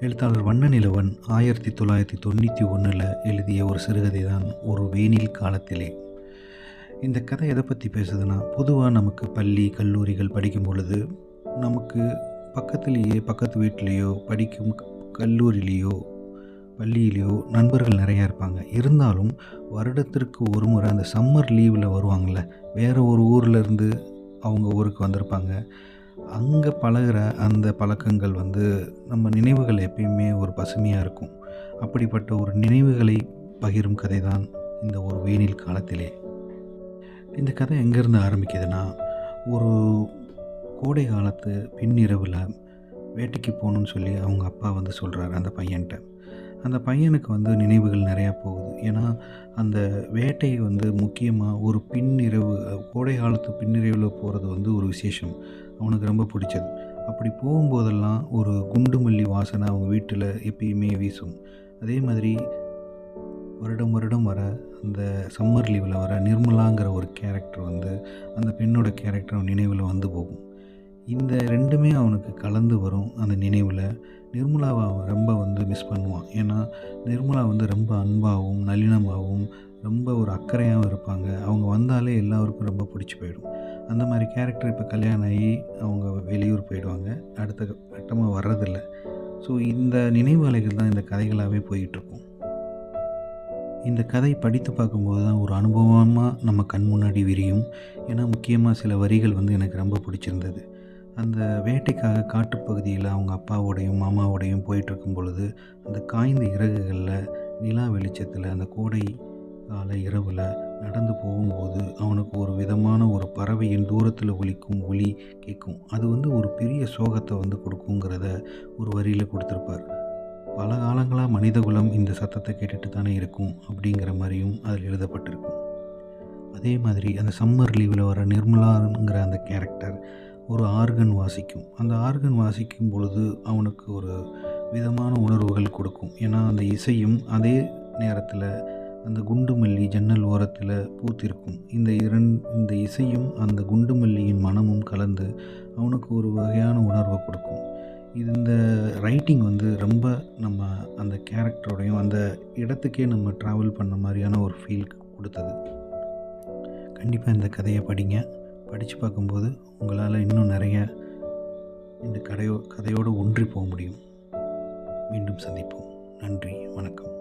எழுத்தாளர் வண்ணநிலவன் 1991 எழுதிய ஒரு சிறுகதை தான் ஒரு வேனில் காலத்திலே. இந்த கதை எதை பற்றி பேசுதுன்னா, பொதுவாக நமக்கு பள்ளி கல்லூரிகள் படிக்கும் பொழுது நமக்கு பக்கத்துலேயே பக்கத்து வீட்லேயோ படிக்கும் கல்லூரிலேயோ பள்ளியிலேயோ நண்பர்கள் நிறையா இருப்பாங்க. இருந்தாலும் வருடத்திற்கு ஒரு முறை அந்த சம்மர் லீவில் வருவாங்கள்ல, வேறு ஒரு ஊர்லேருந்து அவங்க ஊருக்கு வந்திருப்பாங்க. அங்கே பழகுற அந்த பழக்கங்கள் நம்ம நினைவுகள் எப்பயுமே ஒரு பசுமையாக இருக்கும். அப்படிப்பட்ட ஒரு நினைவுகளை பகிரும் கதை தான் இந்த ஒரு வெயில் காலத்திலே. இந்த கதை எங்கேருந்து ஆரம்பிக்குதுன்னா, ஒரு கோடை காலத்து பின்னிரவில் வேட்டைக்கு போகணுன்னு சொல்லி அவங்க அப்பா சொல்கிறாரு அந்த பையன்கிட்ட. அந்த பையனுக்கு நினைவுகள் நிறையா போகுது. ஏன்னா அந்த வேட்டை முக்கியமாக ஒரு பின்னிரவு, கோடை காலத்து பின்னிரவில் போகிறது ஒரு விசேஷம். அவனுக்கு ரொம்ப பிடிச்சது. அப்படி போகும்போதெல்லாம் ஒரு குண்டு மல்லி வாசனை அவங்க வீட்டில் எப்பயுமே வீசும். அதே மாதிரி வருடம் வருடம் வர அந்த சம்மர் லீவில் வர நிர்மலாங்கிற ஒரு கேரக்டர் அந்த பெண்ணோட கேரக்டர் நினைவில் போகும். இந்த ரெண்டுமே அவனுக்கு கலந்து வரும் அந்த நினைவில். நிர்மலாவை அவன் ரொம்ப மிஸ் பண்ணுவான். ஏன்னா நிர்மலா ரொம்ப அன்பாகவும் நளினமாகவும் ரொம்ப ஒரு அக்கறையாகவும் இருப்பாங்க. அவங்க வந்தாலே எல்லாருக்கும் ரொம்ப பிடிச்சி போயிடும். அந்த மாதிரி கேரக்டர் இப்போ கல்யாணம் ஆகி அவங்க வெளியூர் போயிடுவாங்க. அடுத்த கட்டமாக வர்றதில்ல. ஸோ இந்த நினைவு அலைகள் தான் இந்த கதைகளாகவே போயிட்டுருக்கும். இந்த கதை படித்து பார்க்கும்போது தான் ஒரு அனுபவமாக நம்ம கண் முன்னாடி விரியும். ஏன்னா முக்கியமாக சில வரிகள் எனக்கு ரொம்ப பிடிச்சிருந்தது. அந்த வேட்டைக்காக காட்டுப்பகுதியில் அவங்க அப்பாவோடையும் மாமாவோடையும் போயிட்டுருக்கும் பொழுது அந்த காய்ந்த இறகுகளில் நிலா வெளிச்சத்தில் அந்த கோடை கால இரவில் நடந்து போகும்போது அவனுக்கு ஒரு விதமான ஒரு பறவையின் தூரத்தில் ஒலிக்கும் ஒலி கேட்கும். அது ஒரு பெரிய சோகத்தை கொடுக்குங்கிறத ஒரு வரியில் கொடுத்துருப்பார். பல காலங்களாக மனிதகுலம் இந்த சத்தத்தை கேட்டுட்டு தானே இருக்கும் அப்படிங்கிற மாதிரியும் அதில் எழுதப்பட்டிருக்கும். அதே மாதிரி அந்த சம்மர் லீவில் வர நிர்மலாங்கிற அந்த கேரக்டர் ஒரு ஆர்கன் வாசிக்கும். அந்த ஆர்கன் வாசிக்கும் பொழுது அவனுக்கு ஒரு விதமான உணர்வுகள் கொடுக்கும். ஏன்னா அந்த இசையும் அதே நேரத்தில் அந்த குண்டுமல்லி ஜன்னல் ஓரத்தில் பூத்திருக்கும். இந்த இசையும் அந்த குண்டுமல்லியின் மனமும் கலந்து அவனுக்கு ஒரு வகையான உணர்வை கொடுக்கும். இந்த ரைட்டிங் ரொம்ப நம்ம அந்த கேரக்டரோடையும் அந்த இடத்துக்கே நம்ம ட்ராவல் பண்ண மாதிரியான ஒரு ஃபீல் கொடுத்தது. கண்டிப்பாக இந்த கதையை படிங்க. படித்து பார்க்கும்போது உங்களால் இன்னும் நிறைய இந்த கதையோடு ஒன்றி போக முடியும். மீண்டும் சந்திப்போம். நன்றி, வணக்கம்.